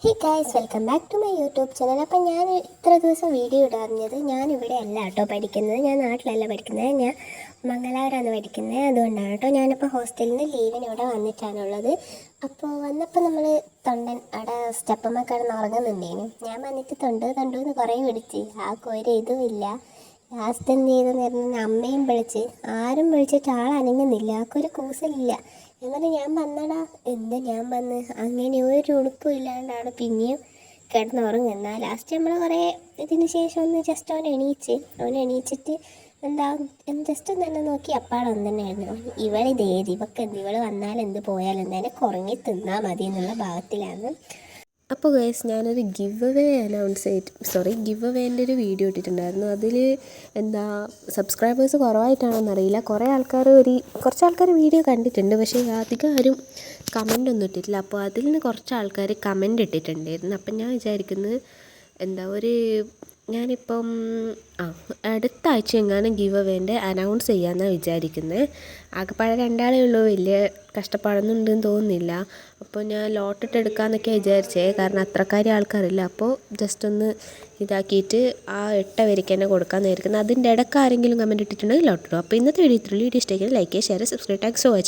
Hey guys, welcome back to my YouTube channel. അപ്പം ഞാൻ ഇത്ര ദിവസം വീഡിയോ ഇടാറിഞ്ഞത് ഞാനിവിടെ അല്ല കേട്ടോ പഠിക്കുന്നത്. ഞാൻ നാട്ടിലല്ല പഠിക്കുന്നത്, ഞാൻ മംഗലാപുരമാണ് പഠിക്കുന്നത്. അതുകൊണ്ടാണ് കേട്ടോ ഞാനിപ്പോൾ ഹോസ്റ്റലിൽ നിന്ന് ലീവിന് ഇവിടെ വന്നിട്ടാണുള്ളത്. അപ്പോൾ വന്നപ്പോൾ നമ്മൾ തൊണ്ടൻ അവിടെ സ്റ്റെപ്പമ്മ കിടന്ന് ഉറങ്ങുന്നുണ്ടേനു. ഞാൻ വന്നിട്ട് തൊണ്ടെന്ന് കുറേ വിളിച്ച്, ഒരു ഇതുമില്ല. ലാസ്റ്റ് എന്ത് ചെയ്തെന്ന് പറഞ്ഞാൽ അമ്മയും വിളിച്ച്, ആരും വിളിച്ചിട്ട് ആളനങ്ങുന്നില്ല, ആൾക്കൊരു കൂസലില്ല. എന്നിട്ട് ഞാൻ വന്നടാ, ഞാൻ വന്ന് അങ്ങനെ ഒരു ഉടുപ്പും ഇല്ലാണ്ടാണ് പിന്നെയും കിടന്നുറങ്ങുന്ന. ലാസ്റ്റ് നമ്മൾ കുറേ ഇതിന് ശേഷം ഒന്ന് ജസ്റ്റ് അവൻ എണീച്ചിട്ട് ജസ്റ്റ് ഒന്ന് തന്നെ നോക്കി അപ്പാടെ തന്നെയായിരുന്നു. ഇവളിതേത് ഇവക്ക് എന്ത്, ഇവൾ വന്നാലെന്ത് പോയാലെന്ത്, എന്നെ കുറങ്ങി തിന്നാൽ മതി എന്നുള്ള ഭാഗത്തിലാണ്. അപ്പോൾ ഗൈസ്, ഞാനൊരു ഗിവ് അവേൻ്റെ ഒരു വീഡിയോ ഇട്ടിട്ടുണ്ടായിരുന്നു. അതിൽ സബ്സ്ക്രൈബേഴ്സ് കുറവായിട്ടാണോന്നറിയില്ല, കുറച്ച് ആൾക്കാർ വീഡിയോ കണ്ടിട്ടുണ്ട്, പക്ഷേ അധികം ആരും കമൻ്റ് ഒന്നും ഇട്ടിട്ടില്ല. അപ്പോൾ അതിൽ നിന്ന് കുറച്ച് ആൾക്കാർ കമൻ്റ് ഇട്ടിട്ടുണ്ടായിരുന്നു. അപ്പം ഞാൻ വിചാരിക്കുന്നത് ഞാനിപ്പം അടുത്ത ആഴ്ച എങ്ങാനും ഗിവ് അവേൻ്റെ അനൗൺസ് ചെയ്യാമെന്നാണ് വിചാരിക്കുന്നത്. ആകെപ്പാടെ 2 ആളേ ഉള്ളൂ, വലിയ കഷ്ടപ്പാടൊന്നും ഉണ്ടെന്ന് തോന്നുന്നില്ല. അപ്പോൾ ഞാൻ ലോട്ടിട്ട് എടുക്കാമെന്നൊക്കെയാണ് വിചാരിച്ചത്, കാരണം അത്രക്കാരി ആൾക്കാരില്ല. അപ്പോൾ ജസ്റ്റ് ഒന്ന് ഇതാക്കിയിട്ട് ആ 8 പേർക്ക് തന്നെ കൊടുക്കാമെന്ന് വിചാരിക്കുന്നത്. അതിൻ്റെ ഇടയ്ക്ക് ആരെങ്കിലും കമൻറ്റ് ഇട്ടിട്ടുണ്ടെങ്കിൽ ലോട്ടിടും. അപ്പോൾ ഇന്നത്തെ വീഡിയോ ഇത്രയുള്ളൂ. വീഡിയോ ഇഷ്ടമെങ്കിൽ ലൈക്ക് ചെയ്യുക, share, subscribe. Thanks for watching.